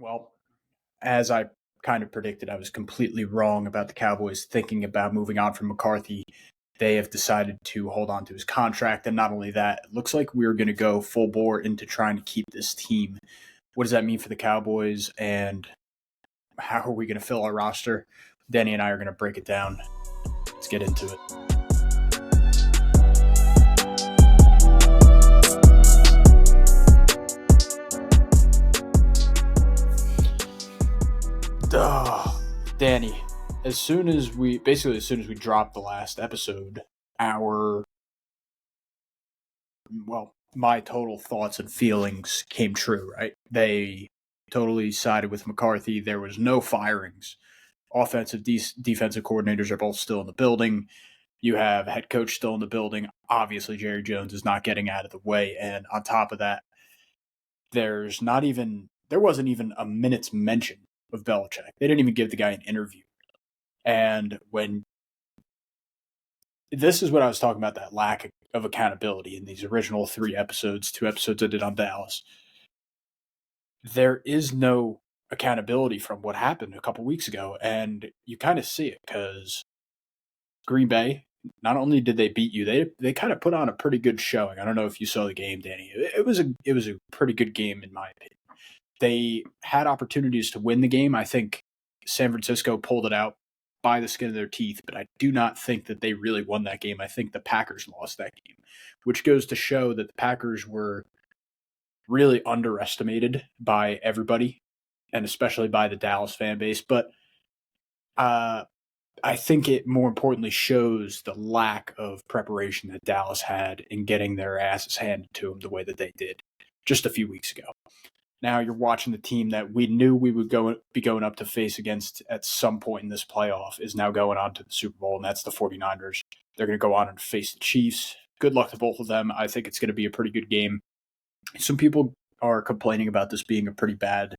Well, as I kind of predicted, I was completely wrong about the Cowboys thinking about moving on from McCarthy. They have decided to hold on to his contract. And not only that, it looks like we're going to go full bore into trying to keep this team. What does that mean for the Cowboys, and how are we going to fill our roster? Danny and I are going to break it down. Let's get into it. Danny, as soon as we dropped the last episode, my total thoughts and feelings came true, right? They totally sided with McCarthy. There was no firings. Offensive, defensive coordinators are both still in the building. You have head coach still in the building. Obviously, Jerry Jones is not getting out of the way. And on top of that, there wasn't even a minute's mention of Belichick. They didn't even give the guy an interview. And this is what I was talking about, that lack of accountability in these original 3 episodes, 2 episodes I did on Dallas. There is no accountability from what happened a couple weeks ago, and you kind of see it because Green Bay, not only did they beat you, they kind of put on a pretty good showing. I don't know if you saw the game, Danny. It was a pretty good game in my opinion. They had opportunities to win the game. I think San Francisco pulled it out by the skin of their teeth, but I do not think that they really won that game. I think the Packers lost that game, which goes to show that the Packers were really underestimated by everybody, and especially by the Dallas fan base. But I think it more importantly shows the lack of preparation that Dallas had in getting their asses handed to them the way that they did just a few weeks ago. Now you're watching the team that we knew we would be going up to face against at some point in this playoff is now going on to the Super Bowl, and that's the 49ers. They're going to go on and face the Chiefs. Good luck to both of them. I think it's going to be a pretty good game. Some people are complaining about this being a pretty bad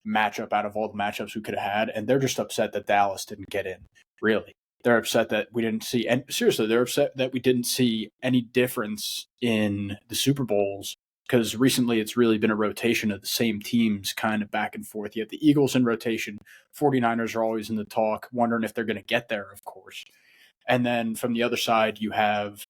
matchup out of all the matchups we could have had, and they're just upset that Dallas didn't get in, really. They're upset that we didn't see – and seriously, they're upset that we didn't see any difference in the Super Bowls, because recently it's really been a rotation of the same teams kind of back and forth. You have the Eagles in rotation. 49ers are always in the talk, wondering if they're going to get there, of course. And then from the other side, you have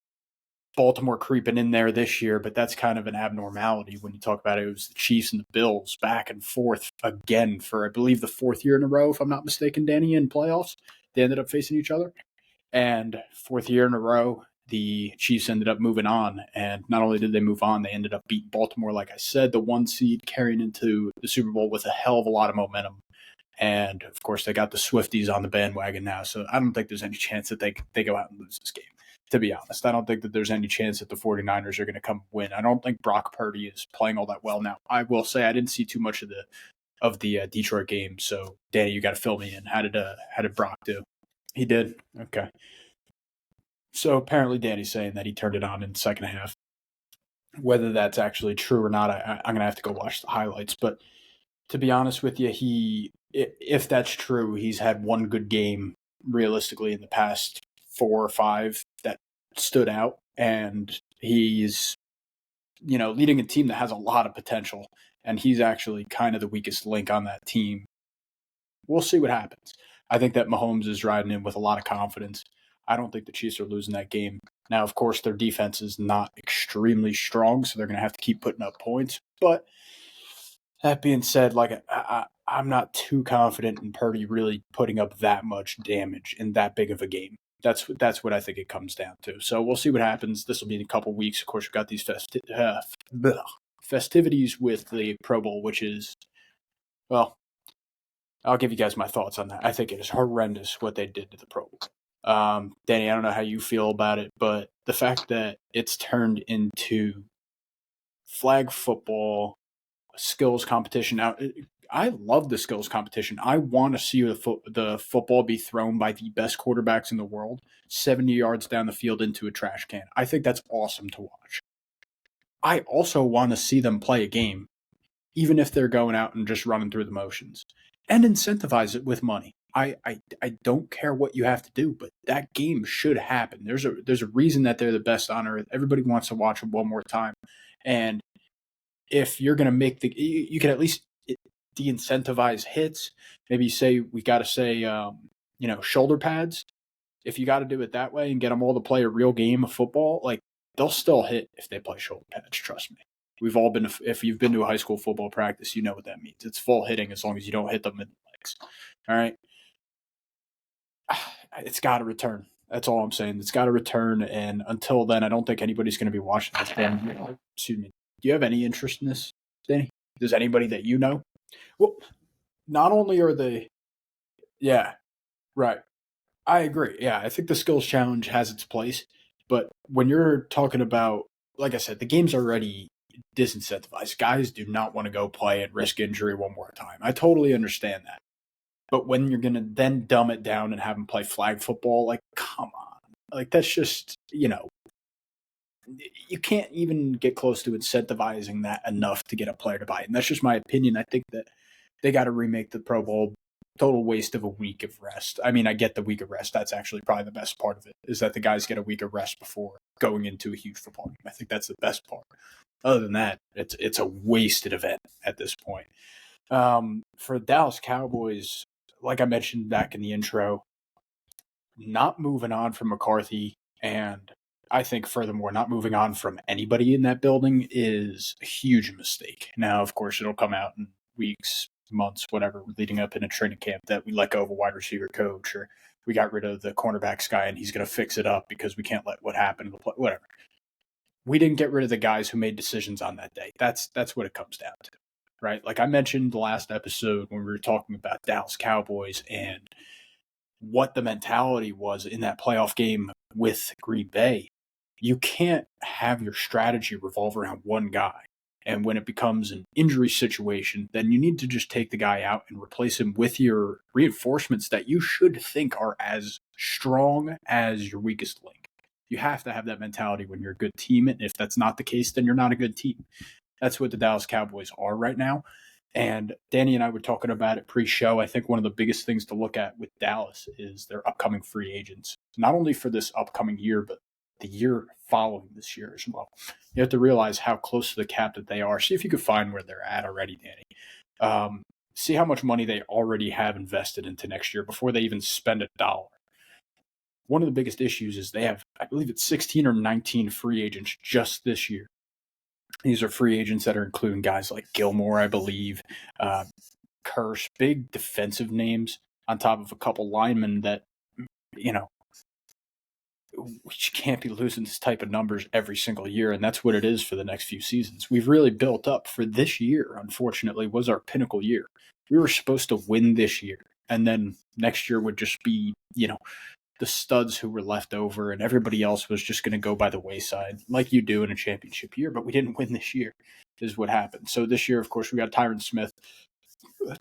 Baltimore creeping in there this year, but that's kind of an abnormality when you talk about it. It was the Chiefs and the Bills back and forth again for, I believe, the 4th year in a row, if I'm not mistaken, Danny, in playoffs. They ended up facing each other. And 4th year in a row, the Chiefs ended up moving on, and not only did they move on, they ended up beating Baltimore, like I said, the 1 seed, carrying into the Super Bowl with a hell of a lot of momentum. And, of course, they got the Swifties on the bandwagon now, so I don't think there's any chance that they go out and lose this game, to be honest. I don't think that there's any chance that the 49ers are going to come win. I don't think Brock Purdy is playing all that well now. I will say I didn't see too much of the Detroit game, so, Danny, you got to fill me in. How did Brock do? He did? Okay. So apparently Danny's saying that he turned it on in the second half. Whether that's actually true or not, I'm going to have to go watch the highlights. But to be honest with you, if that's true, he's had one good game realistically in the past 4 or 5 that stood out. And he's, leading a team that has a lot of potential. And he's actually kind of the weakest link on that team. We'll see what happens. I think that Mahomes is riding in with a lot of confidence. I don't think the Chiefs are losing that game. Now, of course, their defense is not extremely strong, so they're going to have to keep putting up points. But that being said, I'm not too confident in Purdy really putting up that much damage in that big of a game. That's what I think it comes down to. So we'll see what happens. This will be in a couple weeks. Of course, we've got these festivities with the Pro Bowl, which is, well, I'll give you guys my thoughts on that. I think it is horrendous what they did to the Pro Bowl. Danny, I don't know how you feel about it, but the fact that it's turned into flag football, skills competition. Now, I love the skills competition. I want to see the football be thrown by the best quarterbacks in the world 70 yards down the field into a trash can. I think that's awesome to watch. I also want to see them play a game, even if they're going out and just running through the motions, and incentivize it with money. I don't care what you have to do, but that game should happen. There's a reason that they're the best on earth. Everybody wants to watch them one more time. And if you're going to make you can at least de-incentivize hits. Maybe say we got to say, shoulder pads. If you got to do it that way and get them all to play a real game of football, like they'll still hit if they play shoulder pads. Trust me. We've all been, if you've been to a high school football practice, you know what that means. It's full hitting as long as you don't hit them in the legs. All right. It's got to return. That's all I'm saying. It's got to return. And until then, I don't think anybody's going to be watching this game. Excuse me. Do you have any interest in this, Danny? Does anybody that you know? Well, not only are they, yeah, right. I agree. Yeah, I think the skills challenge has its place. But when you're talking about, like I said, the game's already disincentivized. Guys do not want to go play and risk injury one more time. I totally understand that. But when you're going to then dumb it down and have them play flag football, like, come on. Like, that's just, you can't even get close to incentivizing that enough to get a player to buy it. And that's just my opinion. I think that they got to remake the Pro Bowl. Total waste of a week of rest. I mean, I get the week of rest. That's actually probably the best part of it, is that the guys get a week of rest before going into a huge football game. I think that's the best part. Other than that, it's a wasted event at this point. For Dallas Cowboys, like I mentioned back in the intro, not moving on from McCarthy, and I think furthermore, not moving on from anybody in that building is a huge mistake. Now, of course, it'll come out in weeks, months, whatever, leading up in a training camp that we let go of a wide receiver coach, or we got rid of the cornerbacks guy and he's going to fix it up because we can't let what happened in the play, whatever. We didn't get rid of the guys who made decisions on that day. That's what it comes down to, right? Like I mentioned the last episode when we were talking about Dallas Cowboys and what the mentality was in that playoff game with Green Bay. You can't have your strategy revolve around one guy. And when it becomes an injury situation, then you need to just take the guy out and replace him with your reinforcements that you should think are as strong as your weakest link. You have to have that mentality when you're a good team. And if that's not the case, then you're not a good team. That's what the Dallas Cowboys are right now. And Danny and I were talking about it pre-show. I think one of the biggest things to look at with Dallas is their upcoming free agents, not only for this upcoming year, but the year following this year as well. You have to realize how close to the cap that they are. See if you could find where they're at already, Danny. See how much money they already have invested into next year before they even spend $1. One of the biggest issues is they have, I believe it's 16 or 19 free agents just this year. These are free agents that are including guys like Gilmore, I believe, Kirsch, big defensive names on top of a couple linemen that, we can't be losing this type of numbers every single year, and that's what it is for the next few seasons. We've really built up for this year, unfortunately, was our pinnacle year. We were supposed to win this year, and then next year would just be, the studs who were left over, and everybody else was just going to go by the wayside, like you do in a championship year, but we didn't win this year, is what happened. So this year, of course, we got Tyron Smith.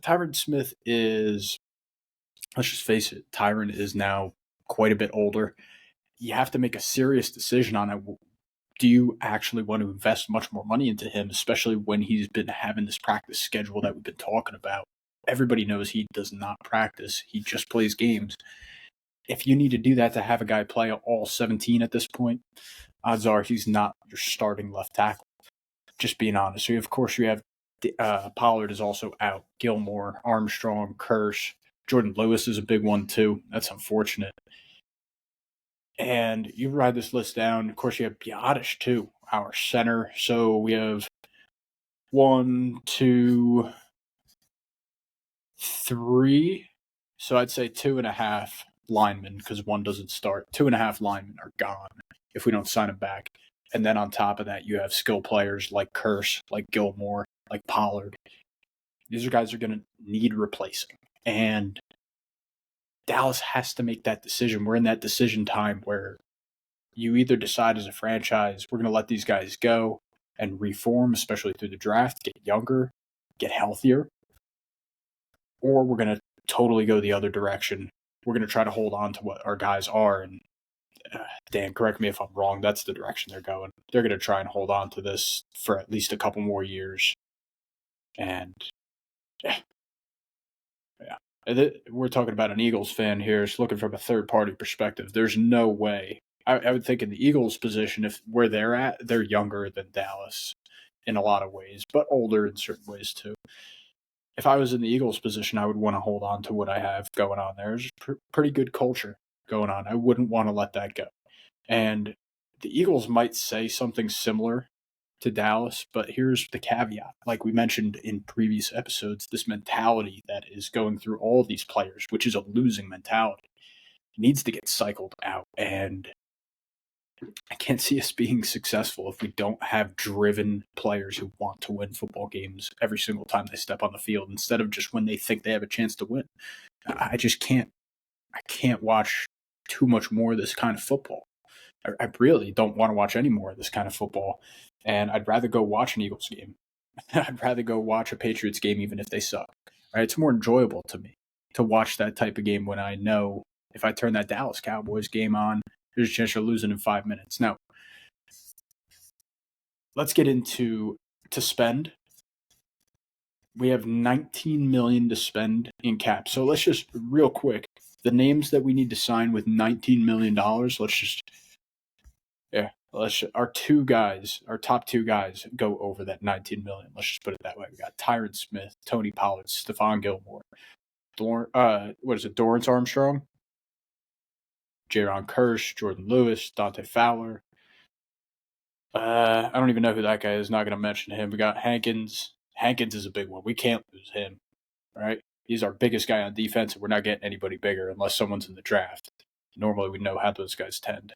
Tyron Smith is, let's just face it, Tyron is now quite a bit older. You have to make a serious decision on it. Do you actually want to invest much more money into him, especially when he's been having this practice schedule that we've been talking about? Everybody knows he does not practice. He just plays games. If you need to do that to have a guy play all 17 at this point, odds are he's not your starting left tackle. Just being honest. So, of course, you have Pollard is also out. Gilmore, Armstrong, Kirsch. Jordan Lewis is a big one, too. That's unfortunate. And you ride this list down. Of course, you have Biotish, too, our center. So we have 1, 2, 3. So I'd say 2.5 linemen, because one doesn't start. 2.5 linemen are gone if we don't sign them back. And then on top of that, you have skill players like Kirsch, like Gilmore, like Pollard. These are guys who are going to need replacing. And Dallas has to make that decision. We're in that decision time where you either decide as a franchise, we're going to let these guys go and reform, especially through the draft, get younger, get healthier, or we're going to totally go the other direction. We're going to try to hold on to what our guys are. And Dan, correct me if I'm wrong, that's the direction they're going. They're going to try and hold on to this for at least a couple more years. And yeah. We're talking about an Eagles fan here. It's looking from a third-party perspective. There's no way. I would think in the Eagles' position, if where they're at, they're younger than Dallas in a lot of ways, but older in certain ways too. if I was in the Eagles' position, I would want to hold on to what I have going on there. There's pretty good culture going on. I wouldn't want to let that go. And the Eagles might say something similar to Dallas, but here's the caveat. Like we mentioned in previous episodes, this mentality that is going through all these players, which is a losing mentality, needs to get cycled out. And I can't see us being successful if we don't have driven players who want to win football games every single time they step on the field instead of just when they think they have a chance to win. I just can't. I can't watch too much more of this kind of football. I really don't want to watch any more of this kind of football, and I'd rather go watch an Eagles game. I'd rather go watch a Patriots game, even if they suck. Right? It's more enjoyable to me to watch that type of game when I know if I turn that Dallas Cowboys game on, there's a chance you're losing in 5 minutes. Now, let's get into to spend. We have $19 million to spend in cap. So let's just real quick, the names that we need to sign with $19 million. Our top two guys go over that $19 million. Let's just put it that way. We got Tyron Smith, Tony Pollard, Stephon Gilmore, Dorrance Armstrong, Jaron Kearse, Jordan Lewis, Dante Fowler. I don't even know who that guy is. Not going to mention him. We got Hankins. Hankins is a big one. We can't lose him, right? He's our biggest guy on defense, and we're not getting anybody bigger unless someone's in the draft. Normally, we know how those guys tend.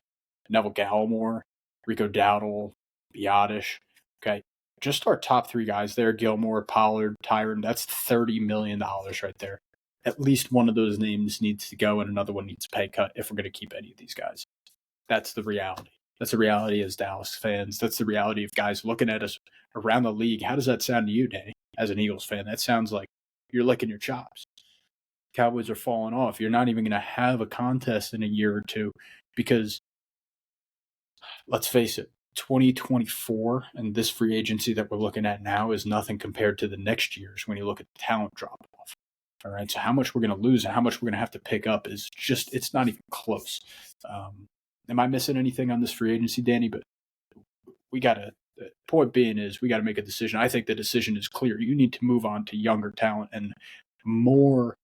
Neville Gallimore, Rico Dowdle, Biotish. Okay, just our top three guys there, Gilmore, Pollard, Tyron, that's $30 million right there. At least one of those names needs to go, and another one needs a pay cut if we're going to keep any of these guys. That's the reality. That's the reality as Dallas fans. That's the reality of guys looking at us around the league. How does that sound to you, Danny, as an Eagles fan? That sounds like you're licking your chops. Cowboys are falling off. You're not even going to have a contest in a year or two because, let's face it, 2024 and this free agency that we're looking at now is nothing compared to the next year's when you look at the talent drop off. All right, so how much we're going to lose and how much we're going to have to pick up is just, it's not even close. Am I missing anything on this free agency, Danny? But we got to, the point being is we got to make a decision. I think the decision is clear. You need to move on to younger talent and more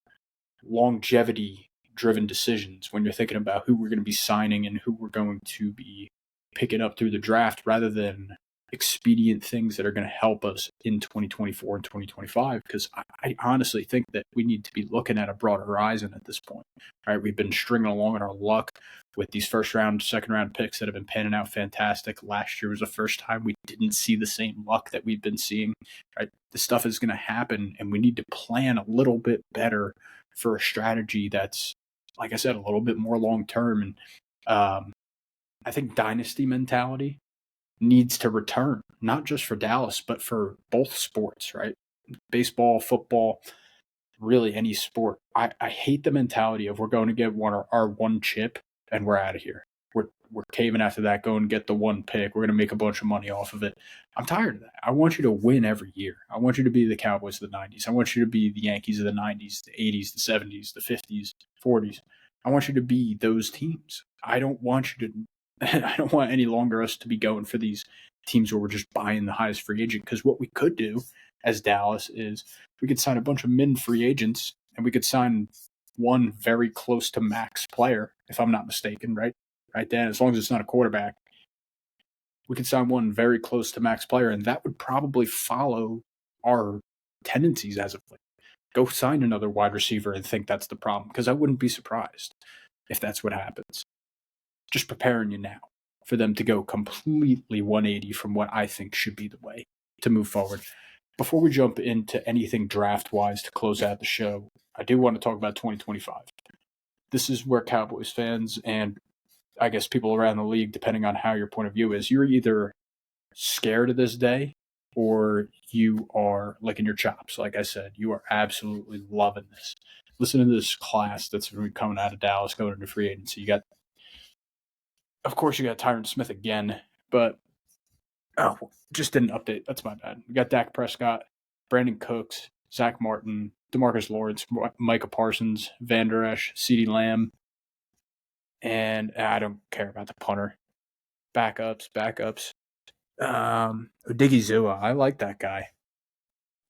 longevity-driven decisions when you're thinking about who we're going to be signing and who we're going to be picking up through the draft rather than expedient things that are going to help us in 2024 and 2025, because I honestly think that we need to be looking at a broader horizon at this point. All right, we've been stringing along in our luck with these first round, second round picks that have been panning out fantastic. Last year was the first time we didn't see the same luck that we've been seeing. Right, this stuff is going to happen, and we need to plan a little bit better for a strategy that's, like I said, a little bit more long term. And I think dynasty mentality needs to return, not just for Dallas, but for both sports, right? Baseball, football, really any sport. I hate the mentality of we're going to get our one chip and we're out of here. We're caving after that, go and get the one pick. We're going to make a bunch of money off of it. I'm tired of that. I want you to win every year. I want you to be the Cowboys of the 90s. I want you to be the Yankees of the 90s, the 80s, the 70s, the 50s, 40s. I want you to be those teams. I don't want any longer us to be going for these teams where we're just buying the highest free agent, because what we could do as Dallas is we could sign a bunch of min free agents and we could sign one very close to max player, if I'm not mistaken, right? Right then, as long as it's not a quarterback, we could sign one very close to max player, and that would probably follow our tendencies as of late. Go sign another wide receiver and think that's the problem, because I wouldn't be surprised if that's what happens. Just preparing you now for them to go completely 180 from what I think should be the way to move forward. Before we jump into anything draft-wise to close out the show, I do want to talk about 2025. This is where Cowboys fans and I guess people around the league, depending on how your point of view is, you're either scared of this day or you are licking your chops. Like I said, you are absolutely loving this. Listen to this class that's going to be coming out of Dallas going into free agency. Of course, you got Tyron Smith again, but just didn't update. That's my bad. We got Dak Prescott, Brandon Cooks, Zach Martin, DeMarcus Lawrence, Micah Parsons, Van Der Esch, CeeDee Lamb, and I don't care about the punter. Backups. Odigizua, I like that guy.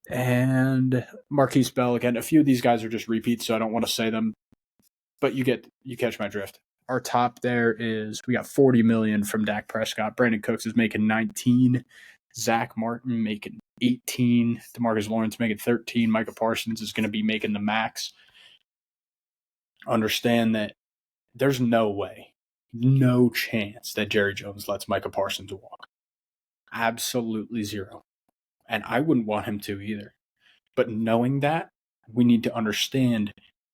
And Marquise Bell, again, a few of these guys are just repeats, so I don't want to say them, but you catch my drift. Our top there is we got $40 million from Dak Prescott. Brandon Cooks is making 19. Zach Martin making 18. DeMarcus Lawrence making 13. Micah Parsons is going to be making the max. Understand that there's no way, no chance that Jerry Jones lets Micah Parsons walk. Absolutely zero. And I wouldn't want him to either. But knowing that, we need to understand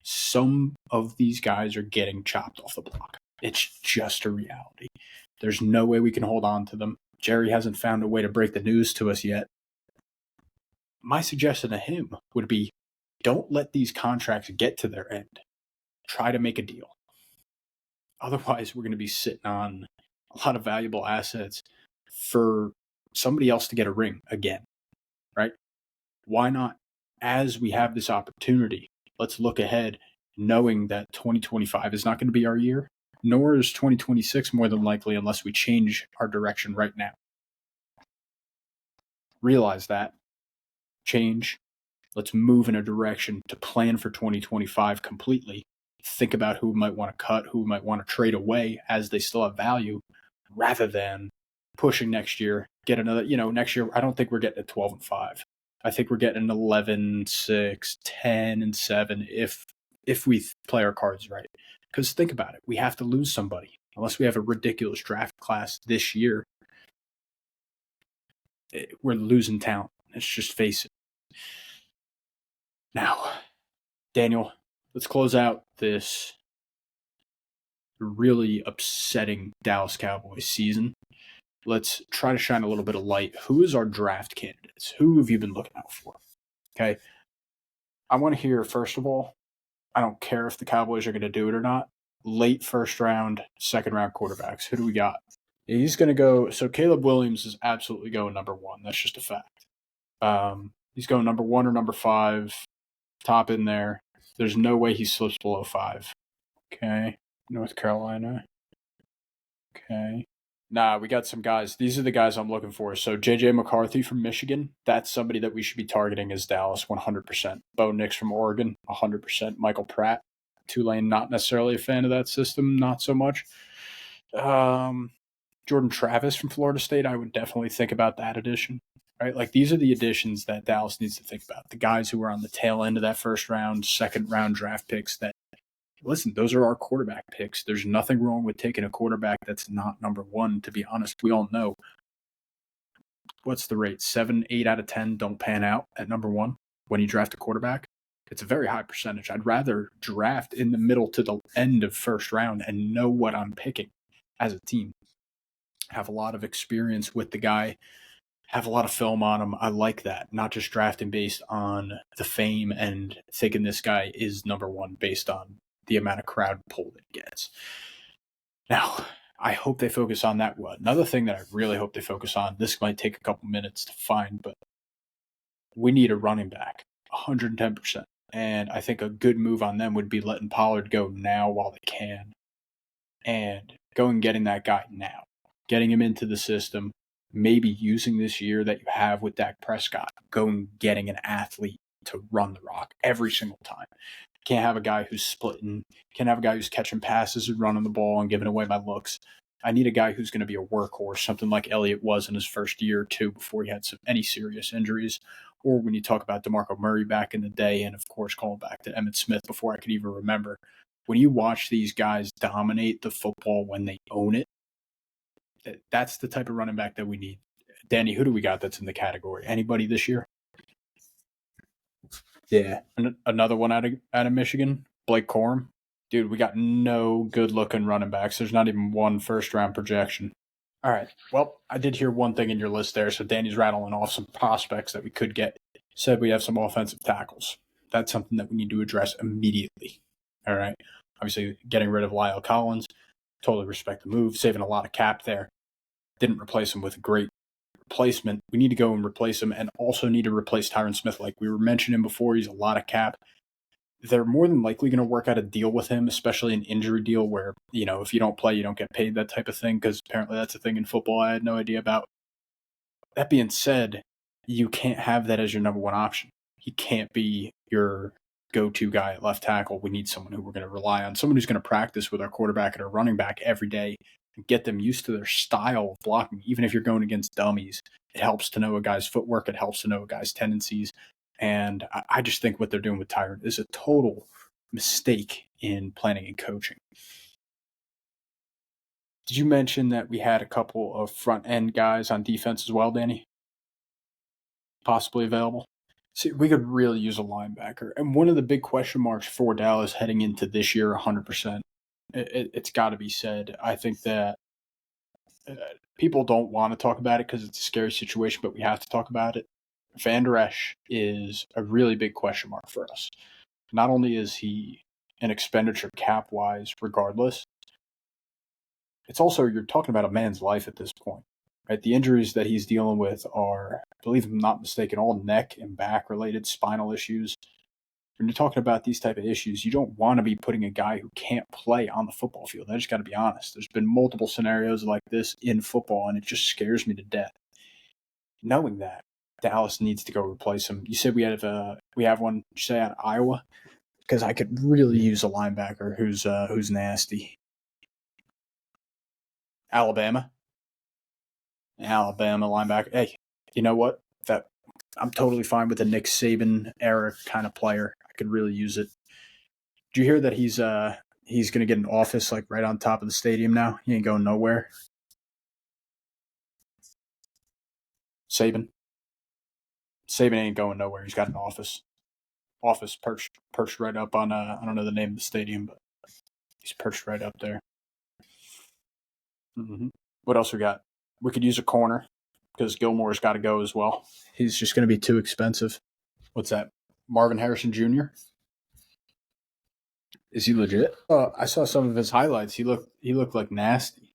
some of these guys are getting chopped off the block. It's just a reality. There's no way we can hold on to them. Jerry hasn't found a way to break the news to us yet. My suggestion to him would be, don't let these contracts get to their end. Try to make a deal. Otherwise, we're going to be sitting on a lot of valuable assets for somebody else to get a ring again, right? Why not, as we have this opportunity, let's look ahead knowing that 2025 is not going to be our year, nor is 2026 more than likely unless we change our direction right now. Realize that. Change. Let's move in a direction to plan for 2025 completely. Think about who we might want to cut, who we might want to trade away as they still have value, rather than pushing next year. Get another, next year, I don't think we're getting a 12-5. I think we're getting 11-6, 10-7 if we play our cards right. Because think about it, we have to lose somebody. Unless we have a ridiculous draft class this year, we're losing talent. Let's just face it. Now, Daniel, let's close out this really upsetting Dallas Cowboys season. Let's try to shine a little bit of light. Who is our draft candidates? Who have you been looking out for? Okay. I want to hear, first of all, I don't care if the Cowboys are going to do it or not. Late first round, second round quarterbacks. Who do we got? He's going to go. So Caleb Williams is absolutely going number 1. That's just a fact. He's going number 1 or number 5, top in there. There's no way he slips below 5. Okay. North Carolina. Okay. Nah, we got some guys. These are the guys I'm looking for. So J.J. McCarthy from Michigan, that's somebody that we should be targeting as Dallas 100%. Bo Nix from Oregon, 100%. Michael Pratt, Tulane, not necessarily a fan of that system, not so much. Jordan Travis from Florida State, I would definitely think about that addition. Right? Like, these are the additions that Dallas needs to think about. The guys who are on the tail end of that first round, second round draft picks that, listen, those are our quarterback picks. There's nothing wrong with taking a quarterback that's not number 1, to be honest. We all know. What's the rate? 7, 8 out of 10 don't pan out at number 1 when you draft a quarterback. It's a very high percentage. I'd rather draft in the middle to the end of first round and know what I'm picking as a team. Have a lot of experience with the guy. Have a lot of film on him. I like that. Not just drafting based on the fame and thinking this guy is number 1 based on the amount of crowd pull it gets. Now, I hope they focus on that one. Another thing that I really hope they focus on, this might take a couple minutes to find, but we need a running back, 110%. And I think a good move on them would be letting Pollard go now while they can and going and getting that guy now, getting him into the system, maybe using this year that you have with Dak Prescott, going getting an athlete to run the rock every single time. Can't have a guy who's splitting. Can't have a guy who's catching passes and running the ball and giving away my looks. I need a guy who's going to be a workhorse, something like Elliott was in his first year or two before he had any serious injuries. Or when you talk about DeMarco Murray back in the day, and of course calling back to Emmitt Smith before I could even remember. When you watch these guys dominate the football when they own it, that's the type of running back that we need. Danny, who do we got that's in the category? Anybody this year? Yeah. Another one out of Michigan, Blake Corum. Dude, we got no good-looking running backs. There's not even one first-round projection. All right. Well, I did hear one thing in your list there, so Danny's rattling off some prospects that we could get. Said we have some offensive tackles. That's something that we need to address immediately. All right. Obviously, getting rid of Lyle Collins. Totally respect the move. Saving a lot of cap there. Didn't replace him with a great replacement. We need to go and replace him, and also need to replace Tyron Smith. Like we were mentioning before, he's a lot of cap. They're more than likely going to work out a deal with him, especially an injury deal where, if you don't play, you don't get paid, that type of thing, because apparently that's a thing in football I had no idea about. That being said, you can't have that as your number one option. He can't be your go-to guy at left tackle. We need someone who we're going to rely on, someone who's going to practice with our quarterback and our running back every day and get them used to their style of blocking. Even if you're going against dummies, it helps to know a guy's footwork. It helps to know a guy's tendencies. And I just think what they're doing with Tyron is a total mistake in planning and coaching. Did you mention that we had a couple of front-end guys on defense as well, Danny? Possibly available? See, we could really use a linebacker. And one of the big question marks for Dallas heading into this year, 100%, it's got to be said. I think that people don't want to talk about it because it's a scary situation, but we have to talk about it. Van Der Esch is a really big question mark for us. Not only is he an expenditure cap-wise regardless, it's also, you're talking about a man's life at this point. Right? The injuries that he's dealing with are, I believe I'm not mistaken, all neck and back related spinal issues. When you're talking about these type of issues, you don't want to be putting a guy who can't play on the football field. I just got to be honest. There's been multiple scenarios like this in football, and it just scares me to death. Knowing that, Dallas needs to go replace him. You said we have one, you say, out of Iowa? Because I could really use a linebacker who's nasty. Alabama linebacker. Hey, you know what? I'm totally fine with the Nick Saban era kind of player. I could really use it. Did you hear that he's going to get an office like right on top of the stadium now? He ain't going nowhere. Saban ain't going nowhere. He's got an office perched right up on I don't know the name of the stadium, but he's perched right up there. Mm-hmm. What else we got? We could use a corner because Gilmore's got to go as well. He's just going to be too expensive. What's that? Marvin Harrison Jr.? Is he legit? I saw some of his highlights. He looked like nasty.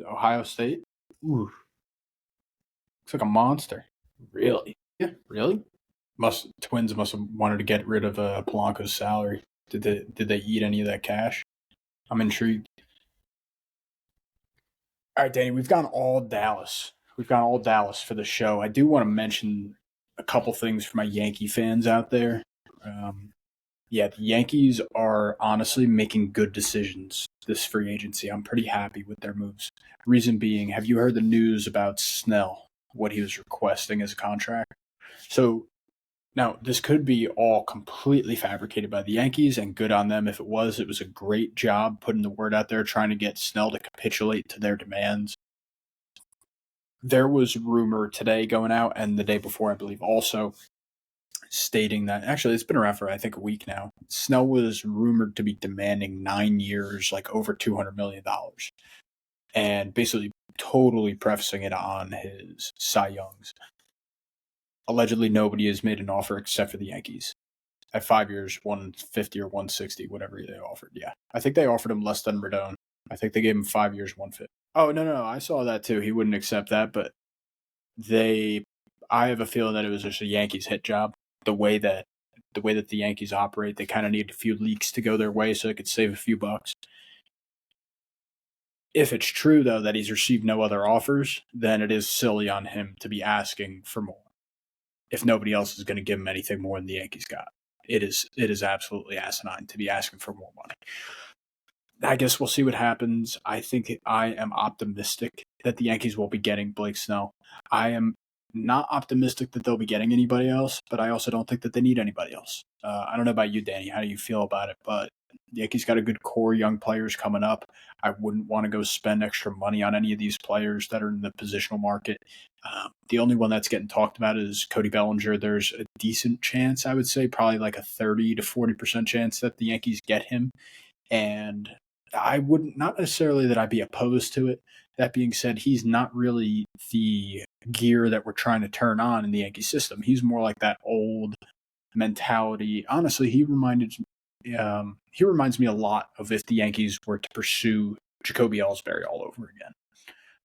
Ohio State? Ooh. Looks like a monster. Really? Yeah, really? Twins must have wanted to get rid of Polanco's salary. Did they eat any of that cash? I'm intrigued. All right, Danny, we've gone all Dallas. We've gone all Dallas for the show. I do want to mention a couple things for my Yankee fans out there. The Yankees are honestly making good decisions this free agency. I'm pretty happy with their moves. Reason being, have you heard the news about Snell, what he was requesting as a contract? So now this could be all completely fabricated by the Yankees, and good on them if it was. It was a great job putting the word out there, trying to get Snell to capitulate to their demands. There was rumor today going out, and the day before, I believe, also stating that, actually, it's been around for, I think, a week now. Snell was rumored to be demanding 9 years, like over $200 million, and basically totally prefacing it on his Cy Youngs. Allegedly, nobody has made an offer except for the Yankees. At 5 years, 150 or 160, whatever they offered. Yeah. I think they offered him less than Rodon. I think they gave him 5 years, 150. Oh, no. I saw that too. He wouldn't accept that, but I have a feeling that it was just a Yankees hit job. The way that the Yankees operate, they kind of need a few leaks to go their way so they could save a few bucks. If it's true, though, that he's received no other offers, then it is silly on him to be asking for more. If nobody else is going to give him anything more than the Yankees got. It is absolutely asinine to be asking for more money. I guess we'll see what happens. I think I am optimistic that the Yankees will be getting Blake Snell. I am not optimistic that they'll be getting anybody else, but I also don't think that they need anybody else. I don't know about you, Danny. How do you feel about it? But the Yankees got a good core young players coming up. I wouldn't want to go spend extra money on any of these players that are in the positional market. The only one that's getting talked about is Cody Bellinger. There's a decent chance, I would say, probably like a 30 to 40% chance that the Yankees get him. And I wouldn't, not necessarily that I'd be opposed to it. That being said, he's not really the gear that we're trying to turn on in the Yankee system. He's more like that old mentality. Honestly, he reminds me a lot of if the Yankees were to pursue Jacoby Ellsbury all over again.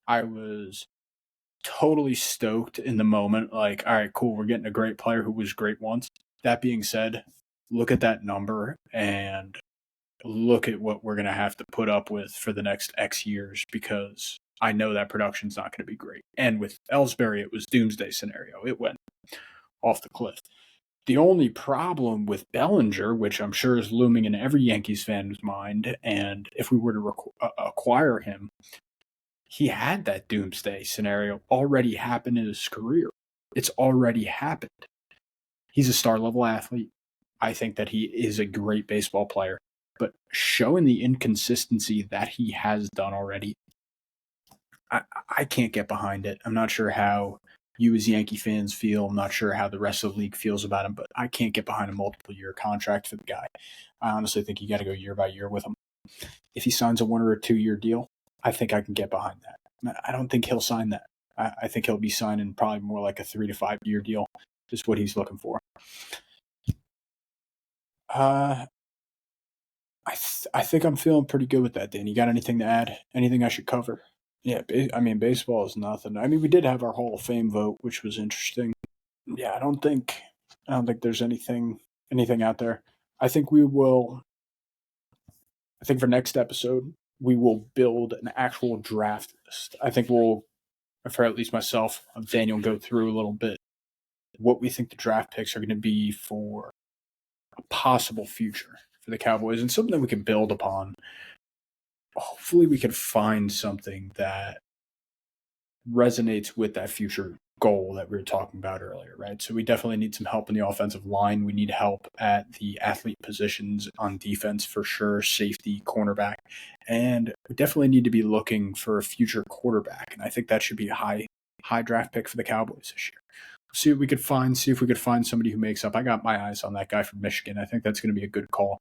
I was totally stoked in the moment. Like, all right, cool, we're getting a great player who was great once. That being said, look at that number and look at what we're going to have to put up with for the next X years, because I know that production's not going to be great. And with Ellsbury, it was doomsday scenario. It went off the cliff. The only problem with Bellinger, which I'm sure is looming in every Yankees fan's mind, and if we were to acquire him, he had that doomsday scenario already happen in his career. It's already happened. He's a star-level athlete. I think that he is a great baseball player. But showing the inconsistency that he has done already, I can't get behind it. I'm not sure how you as Yankee fans feel. I'm not sure how the rest of the league feels about him, but I can't get behind a multiple-year contract for the guy. I honestly think you got to go year by year with him. If he signs a 1 or 2 year deal, I think I can get behind that. I don't think he'll sign that. I think he'll be signing probably more like a 3 to 5 year deal is what he's looking for. I think I'm feeling pretty good with that, Dan. You got anything to add? Anything I should cover? Yeah, I mean, baseball is nothing. I mean, we did have our Hall of Fame vote, which was interesting. Yeah, I don't think there's anything out there. I think for next episode, we will build an actual draft list. I think we'll, for at least myself, Daniel, go through a little bit what we think the draft picks are going to be for a possible future for the Cowboys and something that we can build upon. Hopefully we can find something that resonates with that future goal that we were talking about earlier, right? So we definitely need some help in the offensive line. We need help at the athlete positions on defense for sure, safety, cornerback, and we definitely need to be looking for a future quarterback. And I think that should be a high draft pick for the Cowboys this year. See what we could find. See if we could find somebody who makes up. I got my eyes on that guy from Michigan. I think that's going to be a good call.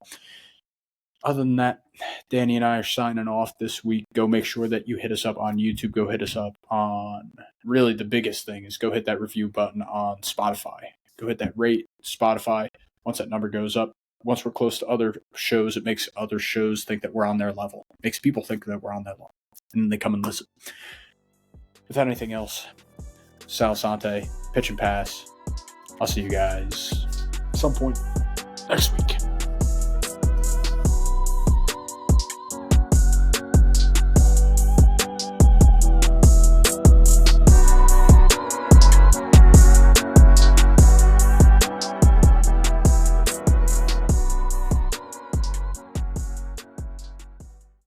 Other than that, Danny and I are signing off this week. Go make sure that you hit us up on YouTube. Go hit us up on, really the biggest thing is go hit that review button on Spotify. Go hit that rate Spotify. Once that number goes up, once we're close to other shows, it makes other shows think that we're on their level. It makes people think that we're on that level. And then they come and listen. Without anything else, Sal Sante, pitch and pass. I'll see you guys at some point next week.